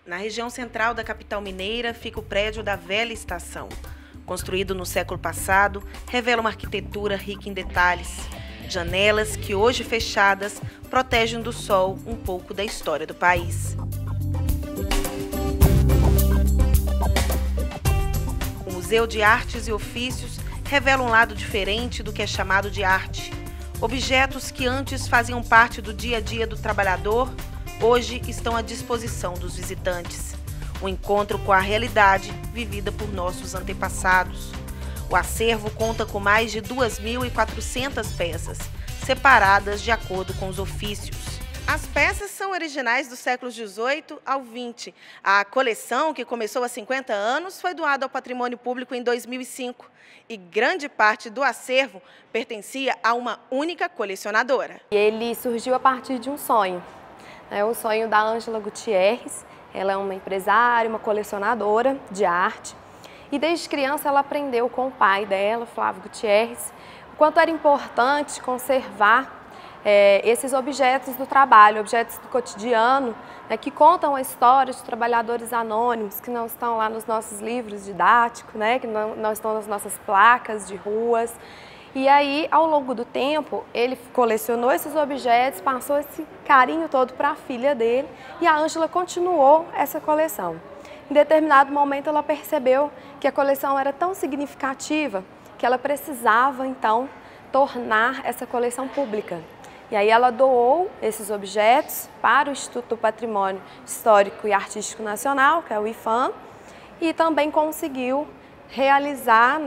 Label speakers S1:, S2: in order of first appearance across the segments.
S1: Na região central da capital mineira fica o prédio da Velha Estação. Construído no século passado, revela uma arquitetura rica em detalhes. Janelas que, hoje fechadas, protegem do sol um pouco da história do país. O Museu de Artes e Ofícios revela um lado diferente do que é chamado de arte. Objetos que antes faziam parte do dia a dia do trabalhador, hoje estão à disposição dos visitantes. Um encontro com a realidade vivida por nossos antepassados. O acervo conta com mais de 2.400 peças, separadas de acordo com os ofícios. As peças são originais dos séculos XVIII ao XX. A coleção, que começou há 50 anos, foi doada ao patrimônio público em 2005. E grande parte do acervo pertencia a uma única colecionadora.
S2: Ele surgiu a partir de um sonho. O sonho da Ângela Gutierrez. Ela é uma empresária, uma colecionadora de arte. E desde criança ela aprendeu com o pai dela, Flávio Gutierrez, o quanto era importante conservar esses objetos do trabalho, objetos do cotidiano, que contam a história de trabalhadores anônimos, que não estão lá nos nossos livros didáticos, que não estão nas nossas placas de ruas. E aí, ao longo do tempo, ele colecionou esses objetos, passou esse carinho todo para a filha dele e a Ângela continuou essa coleção. Em determinado momento, ela percebeu que a coleção era tão significativa que ela precisava, então, tornar essa coleção pública. E aí ela doou esses objetos para o Instituto do Patrimônio Histórico e Artístico Nacional, que é o IPHAN, e também conseguiu realizar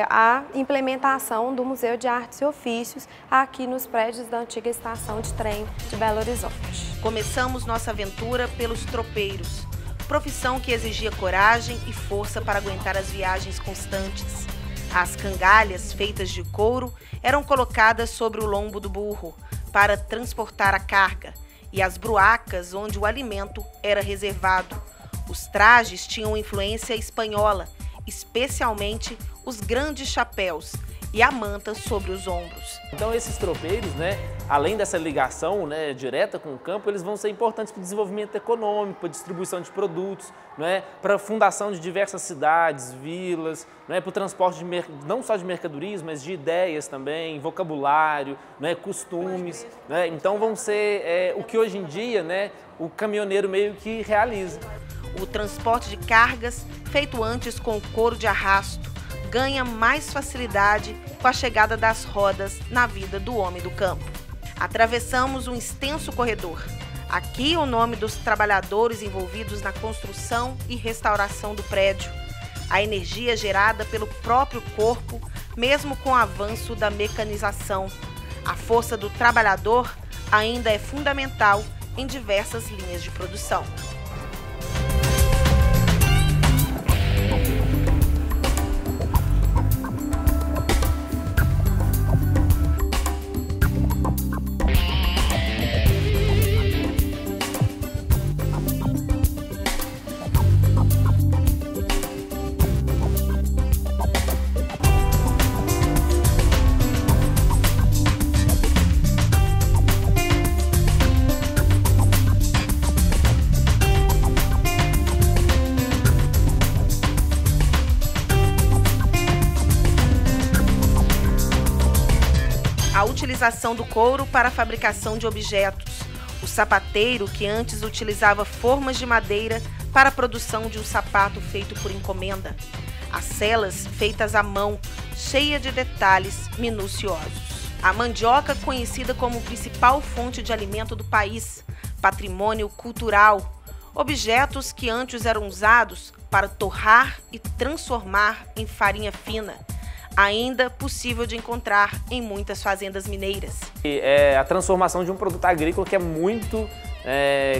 S2: a implementação do Museu de Artes e Ofícios aqui nos prédios da antiga estação de trem de Belo Horizonte.
S1: Começamos nossa aventura pelos tropeiros, profissão que exigia coragem e força para aguentar as viagens constantes. As cangalhas, feitas de couro, eram colocadas sobre o lombo do burro para transportar a carga, e as bruacas, onde o alimento era reservado. Os trajes tinham influência espanhola, especialmente os grandes chapéus e a manta sobre os ombros.
S3: Então esses tropeiros, além dessa ligação direta com o campo, eles vão ser importantes para o desenvolvimento econômico, para a distribuição de produtos, para a fundação de diversas cidades, vilas, para o transporte não só de mercadorias, mas de ideias também, vocabulário, costumes. Então vão ser o que hoje em dia o caminhoneiro meio que realiza.
S1: O transporte de cargas, feito antes com o couro de arrasto, ganha mais facilidade com a chegada das rodas na vida do homem do campo. Atravessamos um extenso corredor. Aqui o nome dos trabalhadores envolvidos na construção e restauração do prédio. A energia gerada pelo próprio corpo, mesmo com o avanço da mecanização. A força do trabalhador ainda é fundamental em diversas linhas de produção. A utilização do couro para a fabricação de objetos. O sapateiro, que antes utilizava formas de madeira para a produção de um sapato feito por encomenda. As celas feitas à mão, cheia de detalhes minuciosos. A mandioca, conhecida como principal fonte de alimento do país, patrimônio cultural. Objetos que antes eram usados para torrar e transformar em farinha fina. Ainda possível de encontrar em muitas fazendas mineiras.
S3: É a transformação de um produto agrícola que é muito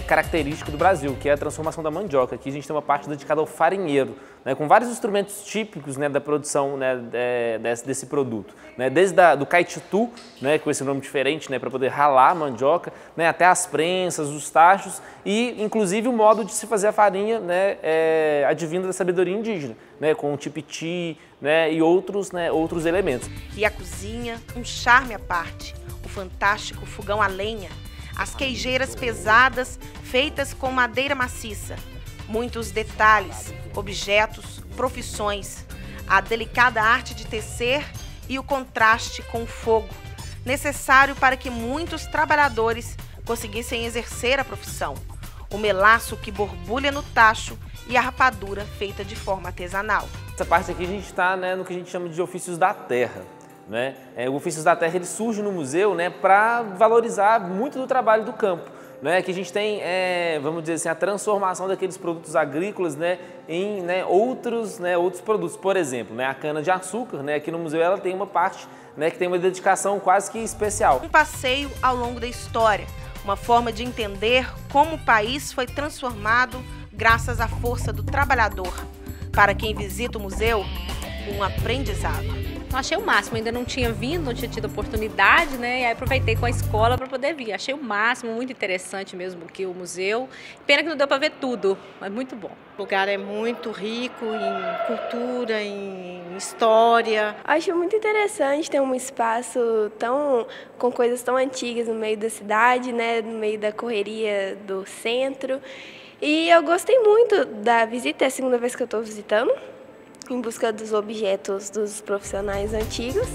S3: característico do Brasil, que é a transformação da mandioca. Aqui a gente tem uma parte dedicada ao farinheiro, com vários instrumentos típicos da produção desse produto. Desde do caititu, com esse nome diferente, para poder ralar a mandioca, até as prensas, os tachos e, inclusive, o modo de se fazer a farinha advindo da sabedoria indígena, com o tipiti e outros elementos.
S1: E a cozinha, um charme à parte, o fantástico fogão a lenha, as queijeiras pesadas feitas com madeira maciça, Muitos detalhes, objetos, profissões, a delicada arte de tecer e o contraste com o fogo, necessário para que muitos trabalhadores conseguissem exercer a profissão. O melaço que borbulha no tacho e a rapadura feita de forma artesanal.
S3: Essa parte aqui a gente está, né, no que a gente chama de ofícios da terra. Né? O Ofícios da Terra ele surge no museu, né, para valorizar muito do trabalho do campo. Né? Que a gente tem, vamos dizer assim, a transformação daqueles produtos agrícolas, né, em, né, outros produtos. Por exemplo, né, a cana-de-açúcar, né, aqui no museu ela tem uma parte, né, que tem uma dedicação quase que especial.
S1: Um passeio ao longo da história, uma forma de entender como o país foi transformado graças à força do trabalhador. Para quem visita o museu, um aprendizado.
S4: Eu achei o máximo, ainda não tinha vindo, não tinha tido oportunidade, né? E aí aproveitei com a escola para poder vir. Achei o máximo, muito interessante mesmo aqui o museu. Pena que não deu para ver tudo, mas muito bom.
S5: O lugar é muito rico em cultura, em história.
S6: Acho muito interessante ter um espaço com coisas tão antigas no meio da cidade, né? No meio da correria do centro. E eu gostei muito da visita, é a segunda vez que eu estou visitando, em busca dos objetos dos profissionais antigos.